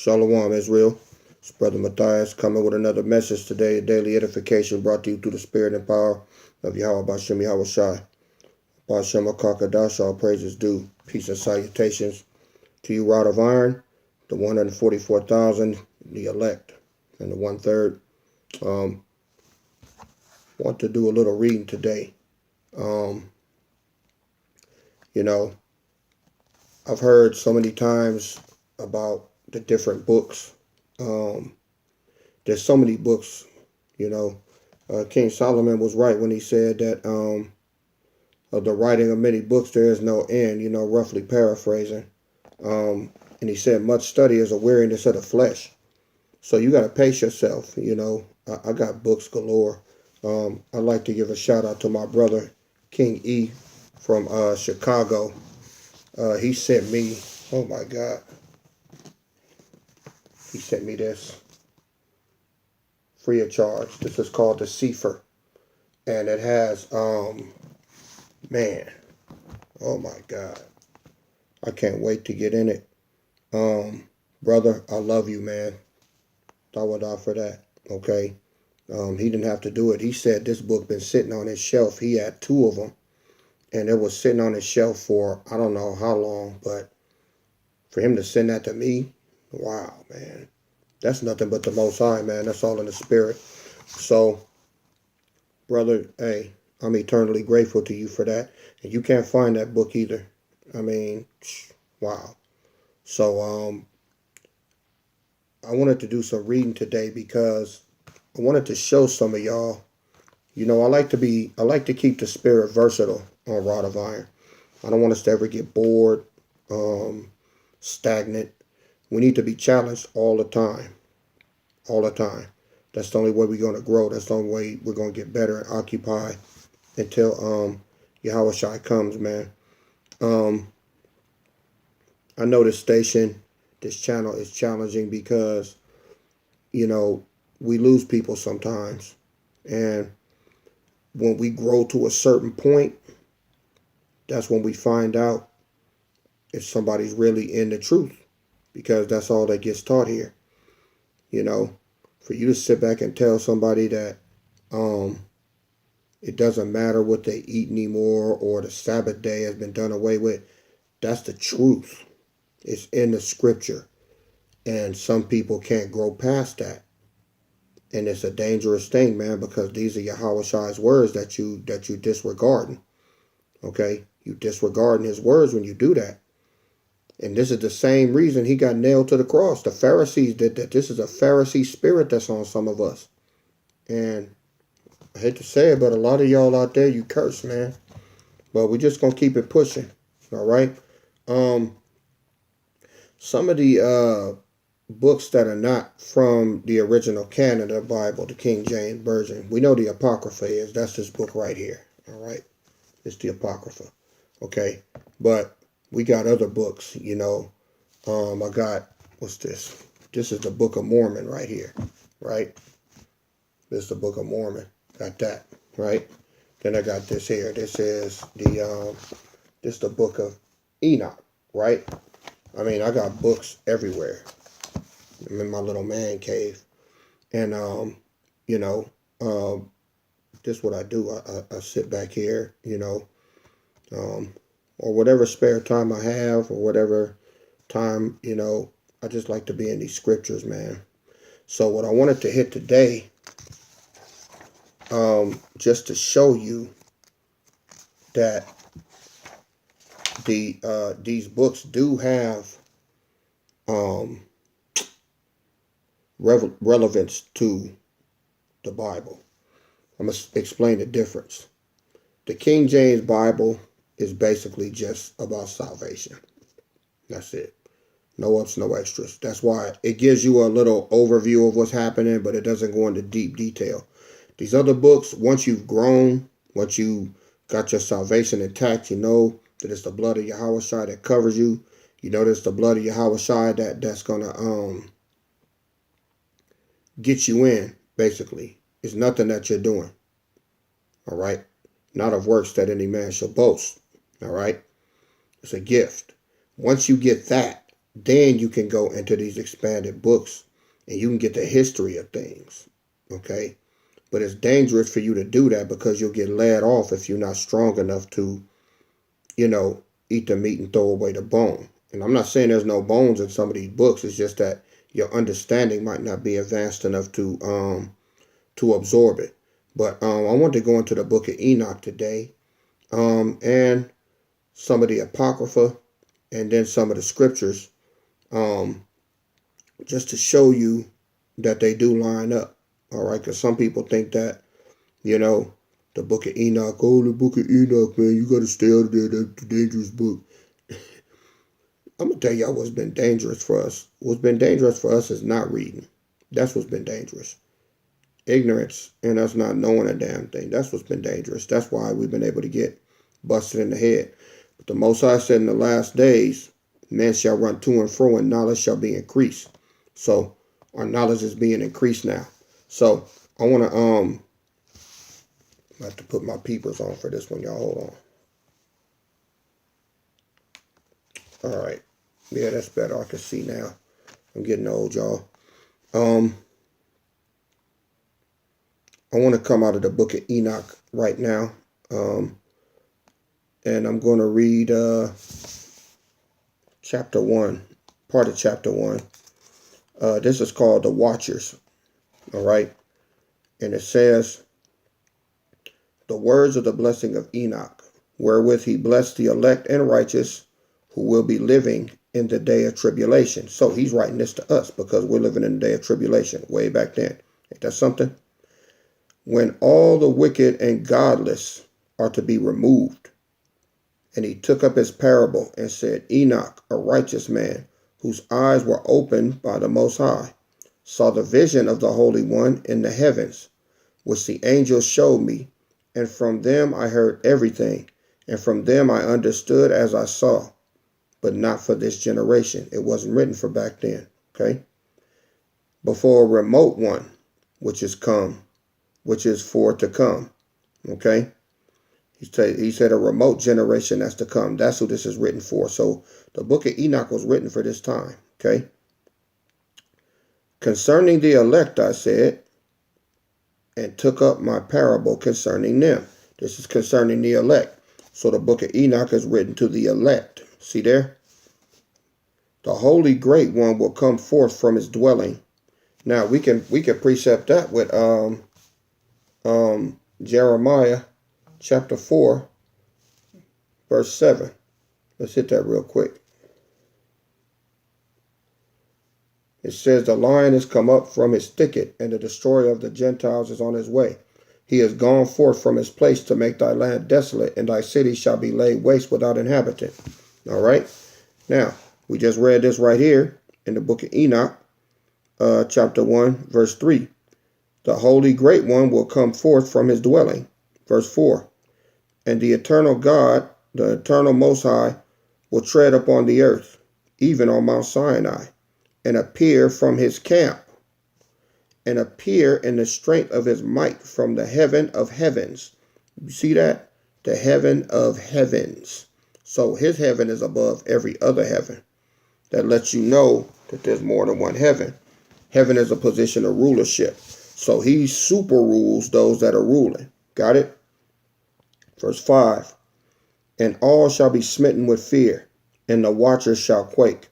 Shalom, Israel. It's Brother Matthias coming with another message today, a daily edification brought to you through the spirit and power of Yahweh Bashem Yahweh Shai. Bashem Akakadash, all praises due. Peace and salutations to you, rod of iron, the 144,000, the elect, and the 1/3. Want to do a little reading today. I've heard so many times about the different books. There's so many books, King Solomon was right when he said that of the writing of many books there is no end, roughly paraphrasing. And he said much study is a weariness of the flesh. So you got to pace yourself, I got books galore. I'd like to give a shout out to my brother, King E from Chicago. He sent me, oh my God, he sent me this free of charge. This is called the Sefer. And it has, man, oh my God, I can't wait to get in it. Brother, I love you, man. Tawadah for that, okay? He didn't have to do it. He said this book been sitting on his shelf. He had 2 of them, and it was sitting on his shelf for I don't know how long, but for him to send that to me, wow, man. That's nothing but the Most High, man. That's all in the spirit. So, brother, hey, I'm eternally grateful to you for that. And you can't find that book either. I mean, wow. So, I wanted to do some reading today because I wanted to show some of y'all. I like to keep the spirit versatile on Rod of Iron. I don't want us to ever get bored, stagnant. We need to be challenged all the time. All the time. That's the only way we're going to grow. That's the only way we're going to get better and occupy until Yahweh Shai comes, man. I know this channel is challenging because, we lose people sometimes. And when we grow to a certain point, that's when we find out if somebody's really in the truth, because that's all that gets taught here. For you to sit back and tell somebody that it doesn't matter what they eat anymore or the Sabbath day has been done away with, that's the truth. It's in the scripture. And some people can't grow past that. And it's a dangerous thing, man, because these are Yahweh Shai's words that you disregarding. Okay? You disregarding his words when you do that. And this is the same reason he got nailed to the cross. The Pharisees did that. This is a Pharisee spirit that's on some of us. And I hate to say it, but a lot of y'all out there, you curse, man. But we're just going to keep it pushing. All right? Some of the books that are not from the original canon of the Bible, the King James Version, we know the Apocrypha is. That's this book right here. All right? It's the Apocrypha. Okay? But we got other books, I got, what's this? This is the Book of Mormon right here, right? This is the Book of Mormon. Got that, right? Then I got this here. This is the Book of Enoch, right? I mean, I got books everywhere. I'm in my little man cave. And, this is what I do. I sit back here, or whatever spare time I have, or whatever time, I just like to be in these scriptures, man. So what I wanted to hit today, just to show you that these books do have relevance to the Bible. I'm going to explain the difference. The King James Bible is basically just about salvation. That's it. No ups, no extras. That's why it gives you a little overview of what's happening, but it doesn't go into deep detail. These other books, once you've grown, once you got your salvation intact, you know that it's the blood of Yahweh Shai that covers you. You know that it's the blood of Yahweh Shai that's going to get you in, basically. It's nothing that you're doing. All right? Not of works that any man shall boast. All right? It's a gift. Once you get that, then you can go into these expanded books and you can get the history of things. Okay? But it's dangerous for you to do that because you'll get led off if you're not strong enough to, you know, eat the meat and throw away the bone. And I'm not saying there's no bones in some of these books. It's just that your understanding might not be advanced enough to absorb it. But I want to go into the book of Enoch today, and some of the Apocrypha, and then some of the scriptures, um, just to show you that they do line up. All right, because some people think that, you know, the book of Enoch, oh, the book of Enoch, man, you got to stay out of there. That's a dangerous book. I'm going to tell y'all what's been dangerous for us. What's been dangerous for us is not reading. That's what's been dangerous. Ignorance and us not knowing a damn thing. That's what's been dangerous. That's why we've been able to get busted in the head. But the Most High said in the last days, men shall run to and fro, and knowledge shall be increased. So our knowledge is being increased now. So I want to I have to put my peepers on for this one, y'all. Hold on. All right. Yeah, that's better. I can see now. I'm getting old, y'all. I want to come out of the book of Enoch right now. And I'm going to read chapter 1, part of chapter 1. This is called The Watchers. All right. And it says, the words of the blessing of Enoch, wherewith he blessed the elect and righteous who will be living in the day of tribulation. So he's writing this to us because we're living in the day of tribulation way back then. Ain't that something? When all the wicked and godless are to be removed. And he took up his parable and said, Enoch, a righteous man, whose eyes were opened by the Most High, saw the vision of the Holy One in the heavens, which the angels showed me, and from them I heard everything, and from them I understood as I saw, but not for this generation. It wasn't written for back then, okay? Before a remote one, which is come, which is for to come, okay? He said a remote generation that's to come. That's who this is written for. So the book of Enoch was written for this time, okay? Concerning the elect, I said, and took up my parable concerning them. This is concerning the elect. So the book of Enoch is written to the elect. See there? The Holy Great One will come forth from his dwelling. Now we can precept that with Jeremiah chapter 4, verse 7. Let's hit that real quick. It says, the lion is come up from his thicket, and the destroyer of the Gentiles is on his way. He is gone forth from his place to make thy land desolate, and thy city shall be laid waste without inhabitant. All right? Now, we just read this right here in the book of Enoch, chapter 1, verse 3. The Holy Great One will come forth from his dwelling. Verse 4. And the eternal God, the eternal Most High, will tread upon the earth, even on Mount Sinai, and appear from his camp, and appear in the strength of his might from the heaven of heavens. You see that? The heaven of heavens. So his heaven is above every other heaven. That lets you know that there's more than one heaven. Heaven is a position of rulership. So he super rules those that are ruling. Got it? Verse 5. And all shall be smitten with fear, and the watchers shall quake,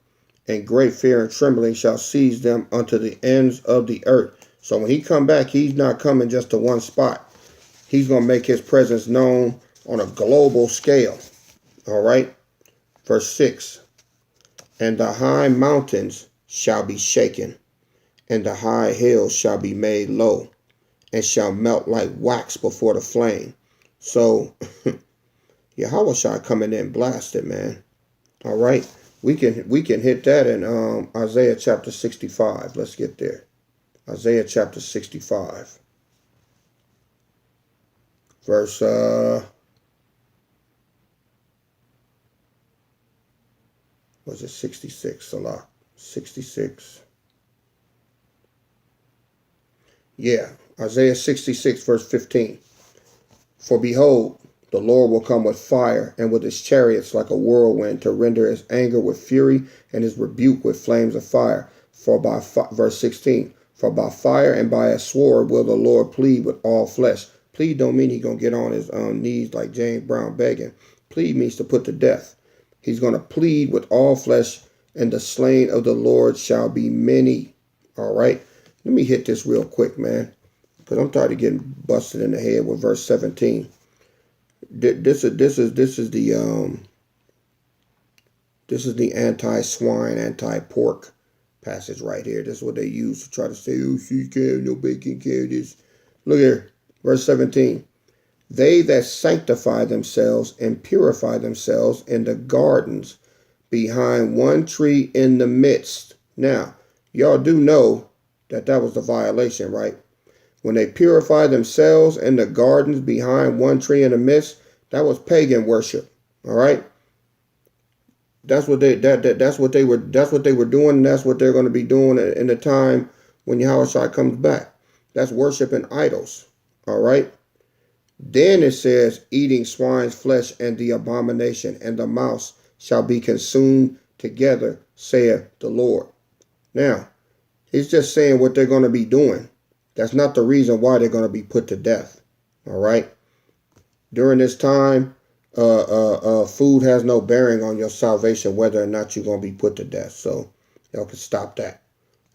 and great fear and trembling shall seize them unto the ends of the earth. So when he come back, he's not coming just to one spot. He's going to make his presence known on a global scale. All right? Verse 6. And the high mountains shall be shaken, and the high hills shall be made low, and shall melt like wax before the flame. So Yahweh shall come in and blast it, man. All right, we can hit that in Isaiah chapter 65. Let's get there. Isaiah chapter 65, verse was it 66? Salah, 66. Yeah, Isaiah 66, verse 15. For behold, The Lord will come with fire, and with his chariots like a whirlwind, to render his anger with fury, and his rebuke with flames of fire. Verse 16, for by fire and by a sword will the Lord plead with all flesh. Plead don't mean he's going to get on his knees like James Brown begging. Plead means to put to death. He's going to plead with all flesh, and the slain of the Lord shall be many. All right. Let me hit this real quick, man, because I'm tired of getting busted in the head with verse 17. This is the anti-swine, anti-pork passage right here. This is what they use to try to say, oh, she can't, nobody can carry this. Look here, verse 17. They that sanctify themselves and purify themselves in the gardens behind one tree in the midst. Now, y'all do know that was the violation, right? When they purify themselves in the gardens behind one tree in the midst, that was pagan worship. All right. That's what they were doing, and that's what they're going to be doing in the time when Yahushua comes back. That's worshiping idols. All right. Then it says, eating swine's flesh and the abomination, and the mouse shall be consumed together, saith the Lord. Now, he's just saying what they're going to be doing. That's not the reason why they're going to be put to death. All right. During this time, food has no bearing on your salvation, whether or not you're going to be put to death. So y'all can stop that.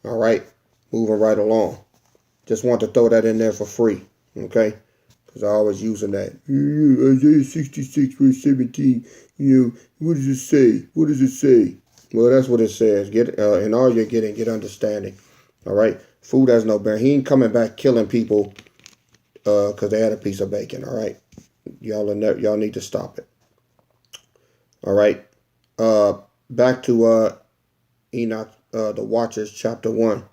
All right. Moving right along. Just want to throw that in there for free. Okay. Because I always using that. Isaiah 66 verse 17. What does it say? What does it say? Well, that's what it says. Get in all you're getting, get understanding. All right. Food has no bearing. He ain't coming back killing people because they had a piece of bacon. All right. Y'all need to stop it. All right. Back to Enoch, the Watchers, chapter 1,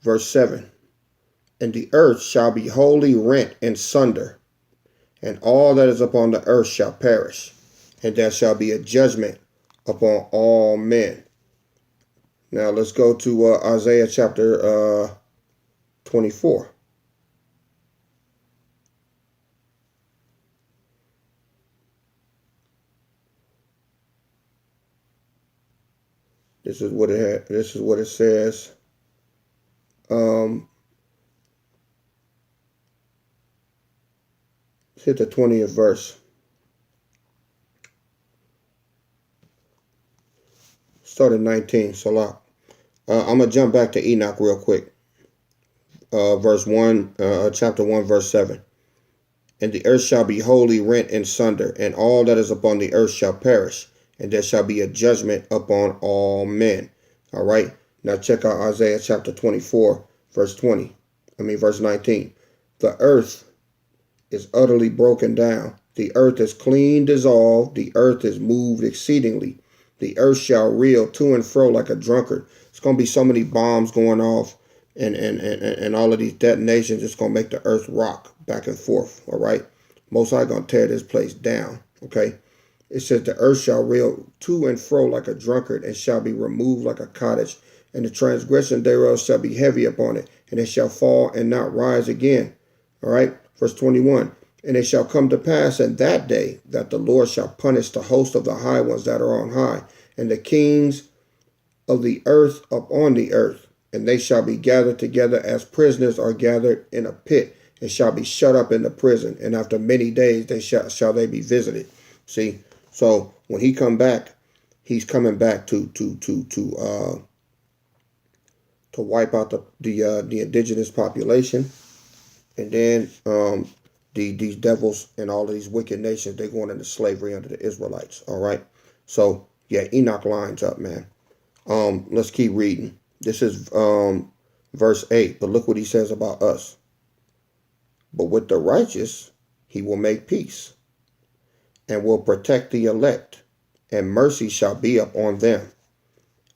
verse 7. And the earth shall be wholly rent in sunder, and all that is upon the earth shall perish, and there shall be a judgment upon all men. Now let's go to Isaiah chapter 24. This is what it says. Let's hit the 20th verse. Start at 19. Salah. I'm gonna jump back to Enoch real quick. Verse 1, chapter 1, verse 7. And the earth shall be wholly rent in sunder, and all that is upon the earth shall perish, and there shall be a judgment upon all men. All right. Now check out Isaiah chapter 24, verse 19. The earth is utterly broken down. The earth is clean dissolved. The earth is moved exceedingly. The earth shall reel to and fro like a drunkard. It's going to be so many bombs going off and all of these detonations. It's going to make the earth rock back and forth. All right. Most High going to tear this place down. Okay. It says the earth shall reel to and fro like a drunkard, and shall be removed like a cottage. And the transgression thereof shall be heavy upon it, and it shall fall and not rise again. All right. Verse 21. And it shall come to pass in that day that the Lord shall punish the host of the high ones that are on high, and the kings of the earth upon the earth. And they shall be gathered together as prisoners are gathered in a pit, and shall be shut up in the prison. And after many days they shall they be visited. See, so when he come back, he's coming back to wipe out the indigenous population, and then these devils and all of these wicked nations, they're going into slavery under the Israelites. All right. So yeah, Enoch lines up, man. Let's keep reading. This is verse 8. But look what he says about us. But with the righteous he will make peace, and will protect the elect, and mercy shall be upon them,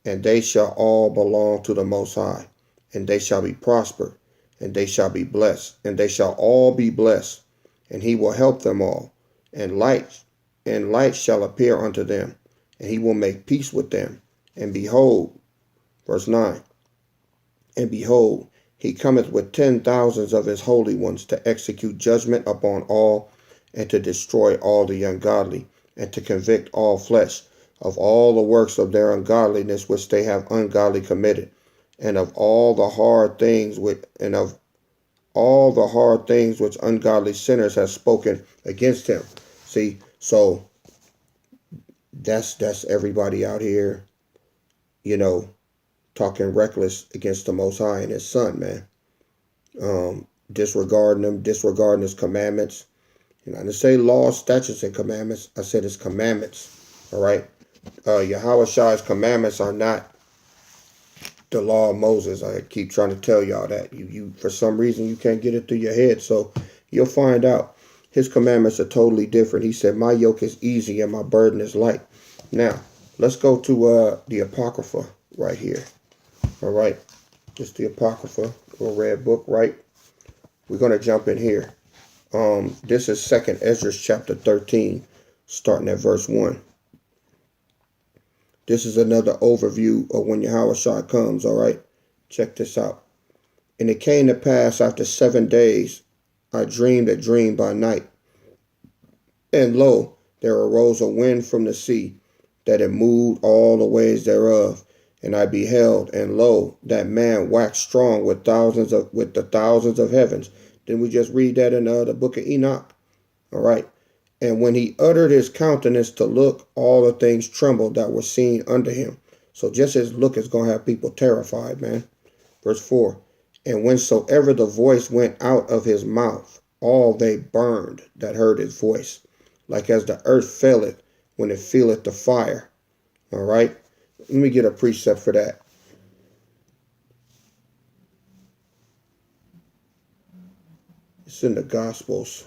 and they shall all belong to the Most High, and they shall be prospered, and they shall be blessed, and they shall all be blessed, and he will help them all, and light shall appear unto them, and he will make peace with them. And behold, verse 9, and behold, he cometh with 10,000s of his holy ones to execute judgment upon all, and to destroy all the ungodly, and to convict all flesh of all the works of their ungodliness which they have ungodly committed, and of all the hard things which ungodly sinners have spoken against him. See, so that's everybody out here, you know, talking reckless against the Most High and His Son, man. Disregarding him, disregarding His commandments. You know, I didn't say laws, statutes, and commandments. I said His commandments. All right. Yahweh Shai's commandments are not the law of Moses. I keep trying to tell y'all that. You for some reason you can't get it through your head. So you'll find out. His commandments are totally different. He said, my yoke is easy and my burden is light. Now, let's go to the Apocrypha right here. All right. It's the Apocrypha, or red book, right? We're going to jump in here. This is 2nd Ezra chapter 13, starting at verse 1. This is another overview of when Yahweh Shai comes, all right? Check this out. And it came to pass after 7 days, I dreamed a dream by night. And lo, there arose a wind from the sea, that it moved all the ways thereof. And I beheld, and lo, that man waxed strong with the thousands of heavens. Didn't we just read that in the book of Enoch? All right. And when he uttered his countenance to look, all the things trembled that were seen under him. So just his look is going to have people terrified, man. Verse 4. And whensoever the voice went out of his mouth, all they burned that heard his voice, like as the earth faileth when it feeleth the fire. All right. Let me get a precept for that. It's in the Gospels.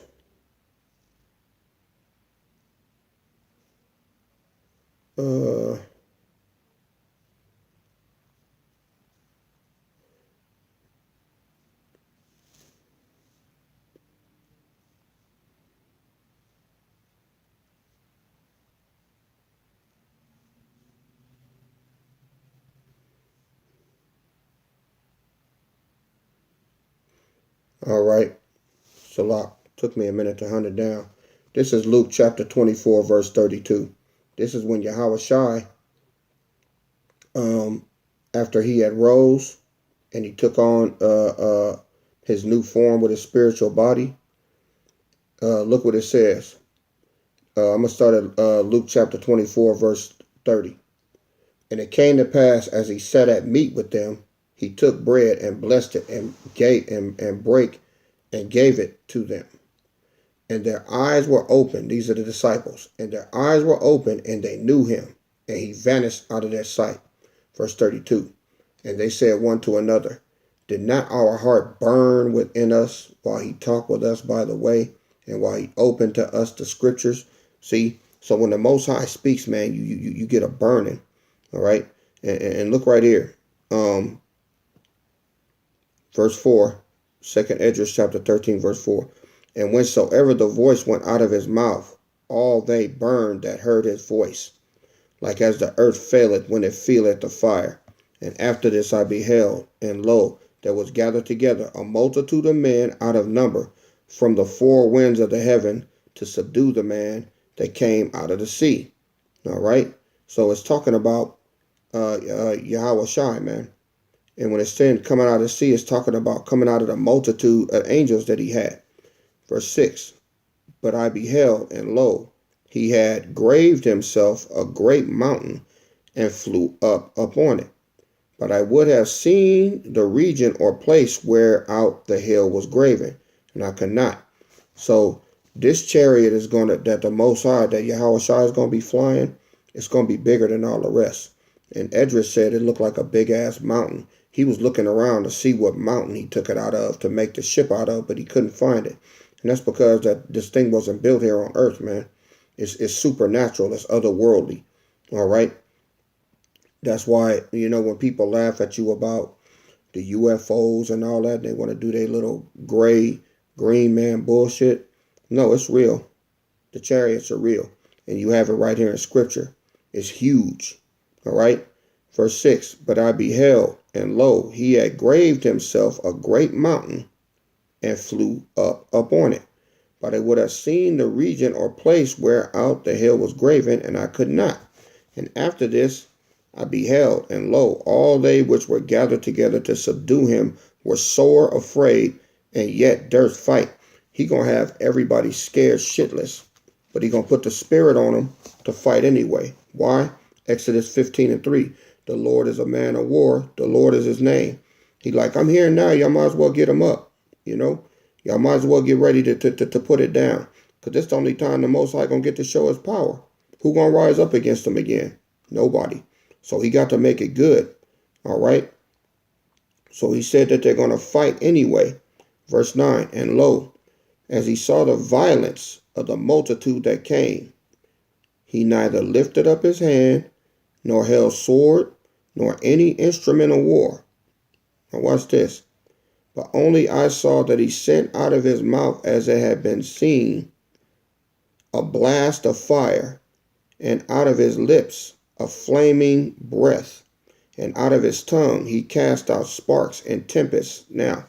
All right. Salak. Took me a minute to hunt it down. This is Luke chapter 24, verse 32. This is when Yahweh Shai, after he had rose and he took on his new form with his spiritual body. Look what it says. I'm going to start at Luke chapter 24, verse 30. And it came to pass, as he sat at meat with them, he took bread and blessed it and gave and brake and gave it to them. And their eyes were open. These are the disciples. And their eyes were open, and they knew him, and he vanished out of their sight. Verse 32. And they said one to another, did not our heart burn within us while he talked with us by the way, and while he opened to us the scriptures? See, so when the Most High speaks, man, you get a burning. All right. And look right here. Verse 4, 2nd Ezra chapter 13, verse 4. And whensoever the voice went out of his mouth, all they burned that heard his voice, like as the earth faileth when it feeleth the fire. And after this I beheld, and lo, there was gathered together a multitude of men out of number from the four winds of the heaven to subdue the man that came out of the sea. All right. So it's talking about Yahweh Shai, man. And when it's saying coming out of the sea, it's talking about coming out of the multitude of angels that he had. Verse 6. But I beheld, and lo, he had graved himself a great mountain and flew up upon it. But I would have seen the region or place where out the hill was graven, and I could not. So this chariot is going to, that the Most High, that Yahweh Shai is going to be flying, it's going to be bigger than all the rest. And Edris said it looked like a big ass mountain. He was looking around to see what mountain he took it out of to make the ship out of, but he couldn't find it. And that's because that this thing wasn't built here on earth, man. It's supernatural. It's otherworldly. All right. That's why, when people laugh at you about the UFOs and all that, they want to do their little green man bullshit. No, it's real. The chariots are real. And you have it right here in scripture. It's huge. All right. Verse 6. But I beheld, and lo, he had graved himself a great mountain and flew up upon it. but I would have seen the region or place whereout the hill was graven, and I could not. And after this I beheld, and lo, all they which were gathered together to subdue him were sore afraid, and yet durst fight. He gonna have everybody scared shitless, but he gonna put the spirit on them to fight anyway. Why? Exodus 15:3. The Lord is a man of war. The Lord is his name. He like, I'm here now. Y'all might as well get him up. Y'all might as well get ready to put it down. Because this is the only time the Most High going to get to show his power. Who going to rise up against him again? Nobody. So he got to make it good. All right. So he said that they're going to fight anyway. Verse 9. And lo, as he saw the violence of the multitude that came, he neither lifted up his hand, nor held sword, nor any instrument of war. Now watch this. But only I saw that he sent out of his mouth, as it had been seen, a blast of fire, and out of his lips a flaming breath, and out of his tongue he cast out sparks and tempests. Now,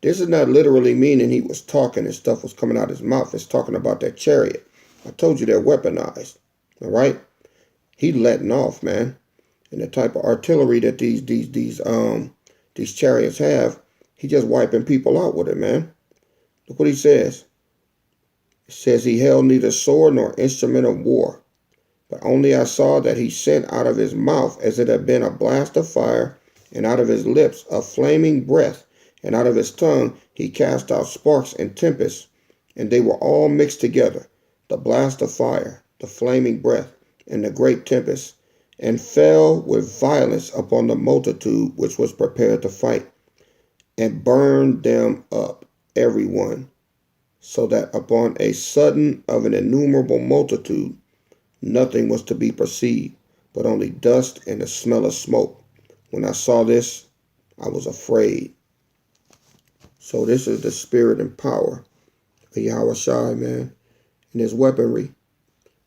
this is not literally meaning he was talking and stuff was coming out of his mouth. It's talking about that chariot. I told you they're weaponized. All right? He letting off, man. And the type of artillery that these chariots have, he just wiping people out with it, man. Look what he says. It says he held neither sword nor instrument of war, but only I saw that he sent out of his mouth, as it had been a blast of fire, and out of his lips a flaming breath, and out of his tongue he cast out sparks and tempests, and they were all mixed together, the blast of fire, the flaming breath, and the great tempest, and fell with violence upon the multitude which was prepared to fight, and burned them up, every one, so that upon a sudden of an innumerable multitude nothing was to be perceived, but only dust and the smell of smoke. When I saw this, I was afraid. So this is the spirit and power of Yahweh Shai, man, and his weaponry.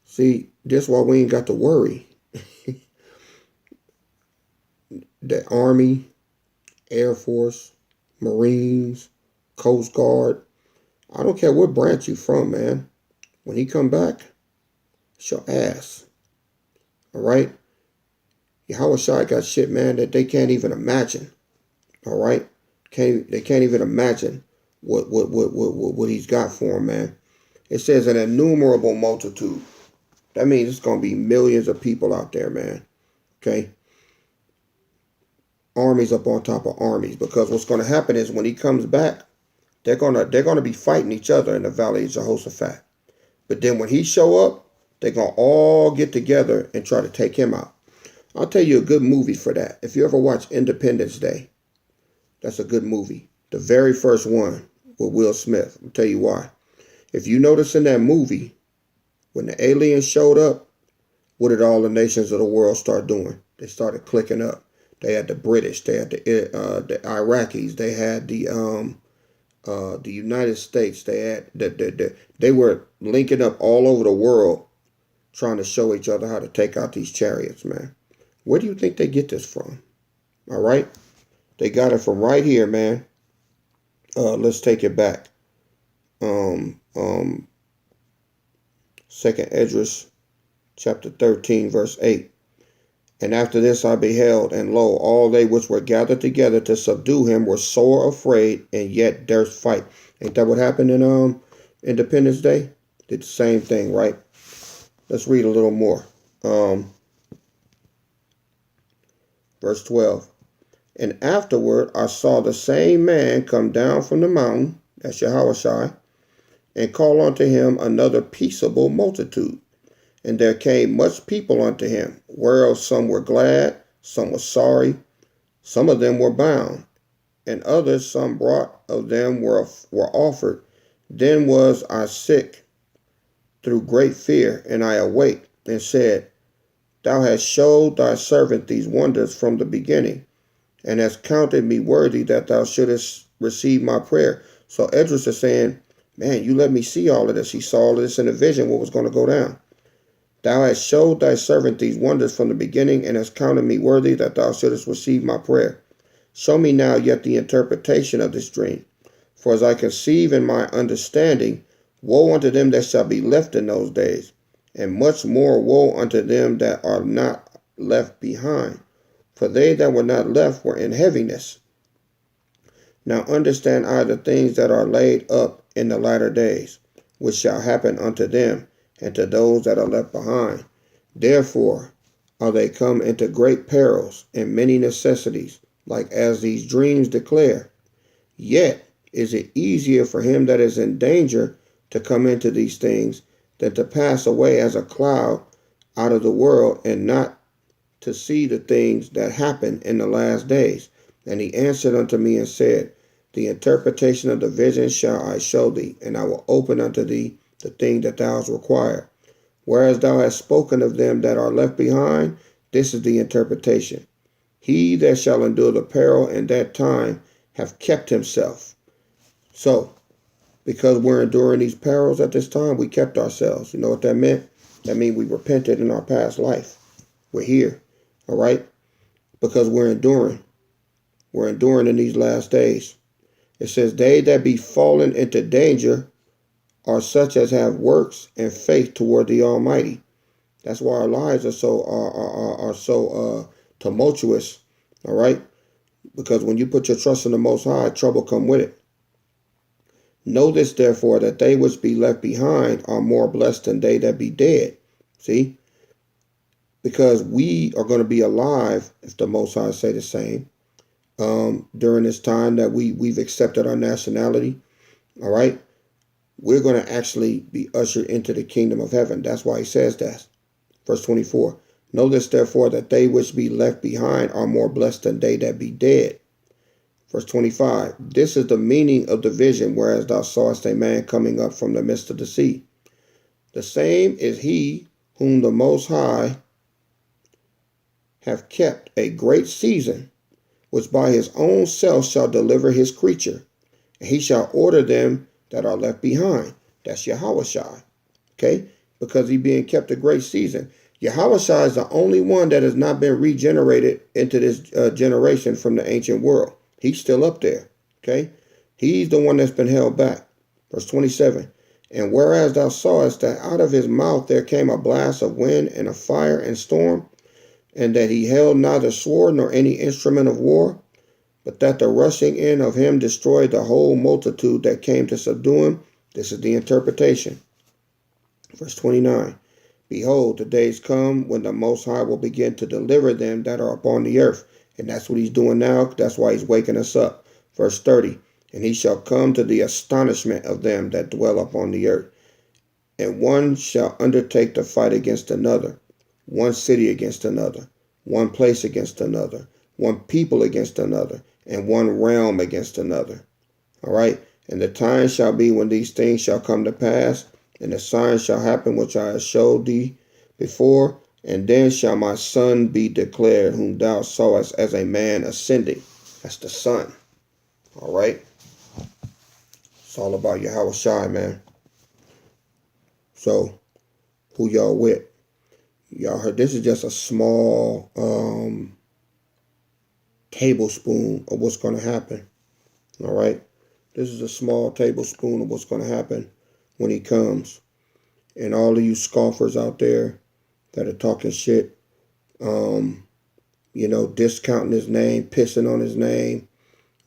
See, this is why we ain't got to worry. The Army, Air Force, Marines, Coast Guard, I don't care what branch you from, man. When he come back, it's your ass. All right? Yahweh Shai got shit, man, that they can't even imagine. All right? They can't even imagine what he's got for them, man. It says an innumerable multitude. That means it's going to be millions of people out there, man. Okay? Armies up on top of armies. Because what's going to happen is when he comes back, they're gonna be fighting each other in the Valley of Jehoshaphat. But then when he show up, they're going to all get together and try to take him out. I'll tell you a good movie for that. If you ever watch Independence Day, that's a good movie. The very first one with Will Smith. I'll tell you why. If you notice in that movie, when the aliens showed up, what did all the nations of the world start doing? They started clicking up. They had the British, they had the Iraqis, they had the United States. They had they were linking up all over the world, trying to show each other how to take out these chariots, man. Where do you think they get this from? All right, they got it from right here, man. Let's take it back. Second Esdras, chapter 13, verse 8. And after this I beheld, and lo, all they which were gathered together to subdue him were sore afraid, and yet durst fight. Ain't that what happened in Independence Day? Did the same thing, right? Let's read a little more. Verse 12. And afterward I saw the same man come down from the mountain, that's Yahushua, and call unto him another peaceable multitude. And there came much people unto him, whereof some were glad, some were sorry, some of them were bound, and others some brought of them were offered. Then was I sick through great fear, and I awaked, and said, Thou hast showed thy servant these wonders from the beginning, and hast counted me worthy that thou shouldest receive my prayer. So Esdras is saying, man, you let me see all of this. He saw all of this in a vision, what was going to go down. Thou hast showed thy servant these wonders from the beginning, and hast counted me worthy that thou shouldest receive my prayer. Show me now yet the interpretation of this dream. For as I conceive in my understanding, Woe unto them that shall be left in those days, and much more woe unto them that are not left behind. For they that were not left were in heaviness. Now understand I the things that are laid up in the latter days, which shall happen unto them, and to those that are left behind. Therefore are they come into great perils and many necessities, like as these dreams declare. Yet is it easier for him that is in danger to come into these things than to pass away as a cloud out of the world and not to see the things that happen in the last days. And he answered unto me and said, the interpretation of the vision shall I show thee, and I will open unto thee the thing that thou hast required. Whereas thou hast spoken of them that are left behind, this is the interpretation. He that shall endure the peril in that time have kept himself. So, because we're enduring these perils at this time, we kept ourselves. You know what that meant? That means we repented in our past life. We're here, all right? Because we're enduring. We're enduring in these last days. It says, they that be fallen into danger are such as have works and faith toward the Almighty. That's why our lives are so tumultuous, all right? Because when you put your trust in the Most High, trouble come with it. Know this, therefore, that they which be left behind are more blessed than they that be dead. See? Because we are going to be alive, if the Most High say the same, during this time that we've accepted our nationality, all right? We're going to actually be ushered into the kingdom of heaven. That's why he says that. Verse 24. Know this, therefore, that they which be left behind are more blessed than they that be dead. Verse 25. This is the meaning of the vision, whereas thou sawest a man coming up from the midst of the sea. The same is he whom the Most High have kept a great season, which by his own self shall deliver his creature, and he shall order them that are left behind. That's Yahushua. Okay? Because he being kept a great season. Yahushua is the only one that has not been regenerated into this generation from the ancient world. He's still up there. Okay? He's the one that's been held back. Verse 27. And whereas thou sawest that out of his mouth there came a blast of wind and a fire and storm, and that he held neither sword nor any instrument of war, but that the rushing in of him destroyed the whole multitude that came to subdue him. This is the interpretation. Verse 29. Behold, the days come when the Most High will begin to deliver them that are upon the earth. And that's what he's doing now. That's why he's waking us up. Verse 30. And he shall come to the astonishment of them that dwell upon the earth. And one shall undertake to fight against another, one city against another, one place against another, one people against another, and one realm against another. All right? And the time shall be when these things shall come to pass, and the signs shall happen which I have showed thee before, and then shall my Son be declared, whom thou sawest as a man ascending. That's the Son. All right? It's all about Yahushua, man. So, who y'all with? Y'all heard this is just a small tablespoon of what's going to happen. All right? This is a small tablespoon of what's going to happen when he comes. And all of you scoffers out there that are talking shit, discounting his name, pissing on his name,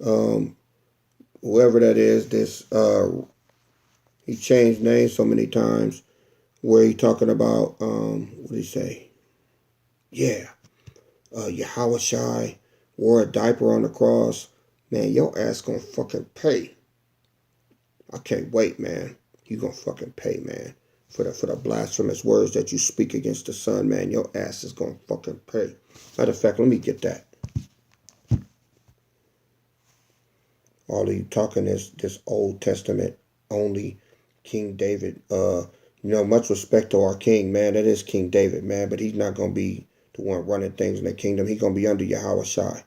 whoever that is, he changed names so many times where he talking about, what did he say? Yeah, Yahushai wore a diaper on the cross. Man, your ass gonna fucking pay. I can't wait, man. You gonna fucking pay, man. For the blasphemous words that you speak against the Son, man. Your ass is gonna fucking pay. Matter of fact, let me get that. All of you talking this Old Testament only King David. Much respect to our king, man. That is King David, man. But he's not gonna be the one running things in the kingdom. He's gonna be under Yahushai.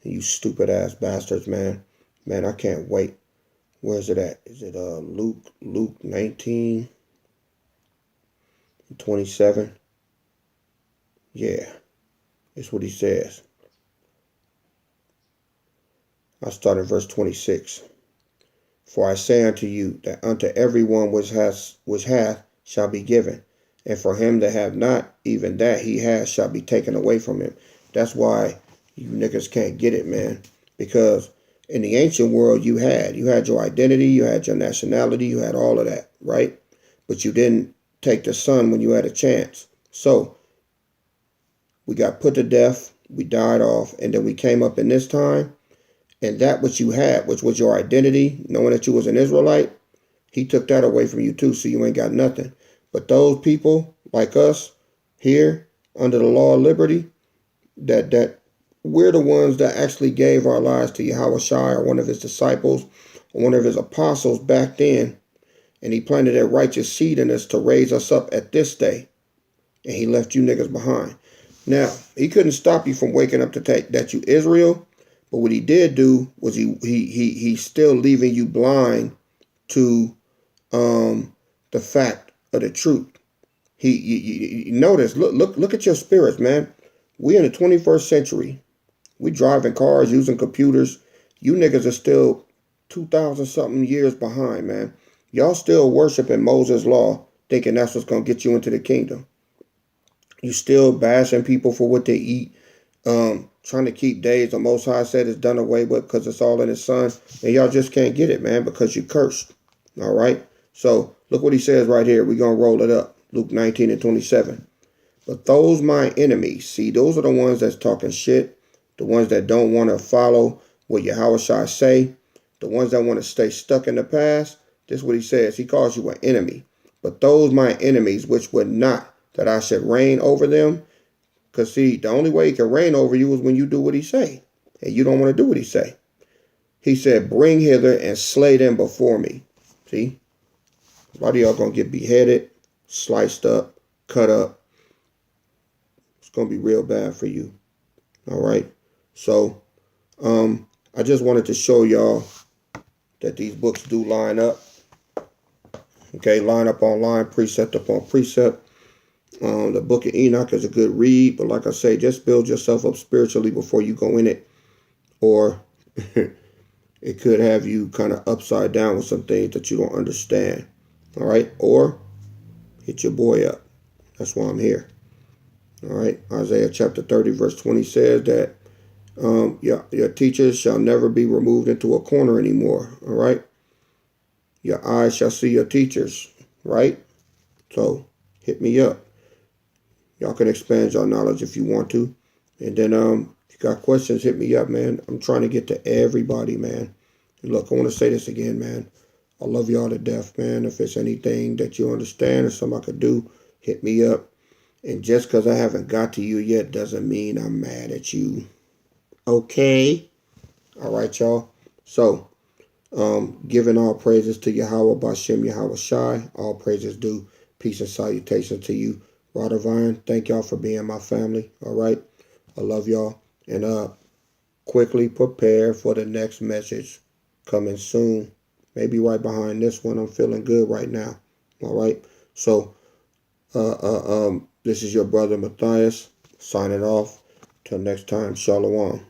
You stupid ass bastards, man. Man, I can't wait. Where's it at? Is it Luke 19:27? Yeah, it's what he says. I'll start at verse 26. For I say unto you that unto everyone which hath shall be given, and for him that hath not, even that he has shall be taken away from him. That's why you niggas can't get it, man. Because in the ancient world, you had your identity, you had your nationality, you had all of that, right? But you didn't take the sun when you had a chance. So we got put to death, we died off, and then we came up in this time, and that which you had, which was your identity, knowing that you was an Israelite, he took that away from you too, so you ain't got nothing. But those people like us here under the law of liberty, that we're the ones that actually gave our lives to Yahweh Shai or one of his disciples or one of his apostles back then, and he planted that righteous seed in us to raise us up at this day, and he left you niggas behind. Now, he couldn't stop you from waking up to take that you Israel, but what he did do was he's still leaving you blind to the fact of the truth. You notice, look at your spirits, man. We in the 21st century. We driving cars, using computers. You niggas are still 2,000 something years behind, man. Y'all still worshiping Moses' law, thinking that's what's gonna get you into the kingdom. You still bashing people for what they eat, trying to keep days the Most High said is done away with because it's all in His Son, and y'all just can't get it, man, because you cursed. All right. So look what he says right here. We're gonna roll it up. Luke 19:27. But those my enemies, see, those are the ones that's talking shit, the ones that don't want to follow what Yahweh Shai say, the ones that want to stay stuck in the past. This is what he says. He calls you an enemy. But those my enemies, which would not that I should reign over them. Because see, the only way he can reign over you is when you do what he say. And you don't want to do what he say. He said, bring hither and slay them before me. See? A lot of y'all going to get beheaded, sliced up, cut up. It's going to be real bad for you. All right? So, I just wanted to show y'all that these books do line up. Okay, line up on line, precept upon precept. The book of Enoch is a good read, but like I say, just build yourself up spiritually before you go in it, or it could have you kind of upside down with some things that you don't understand. All right, or hit your boy up. That's why I'm here. All right, Isaiah chapter 30 verse 20 says that your teachers shall never be removed into a corner anymore. All right, your eyes shall see your teachers. Right, so hit me up. Y'all can expand your knowledge if you want to. And then if you got questions, hit me up, man. I'm trying to get to everybody, man. And look, I want to say this again, man. I love y'all to death, man. If it's anything that you understand or something I could do, hit me up. And just because I haven't got to you yet doesn't mean I'm mad at you. Okay? All right, y'all. So, giving all praises to Yahweh Bashem Yahweh Shai. All praises due. Peace and salutation to you. Rod of Iron, thank y'all for being my family. All right. I love y'all. And quickly prepare for the next message coming soon. Maybe right behind this one. I'm feeling good right now. All right. So this is your brother Matthias signing off. Till next time, Shalom.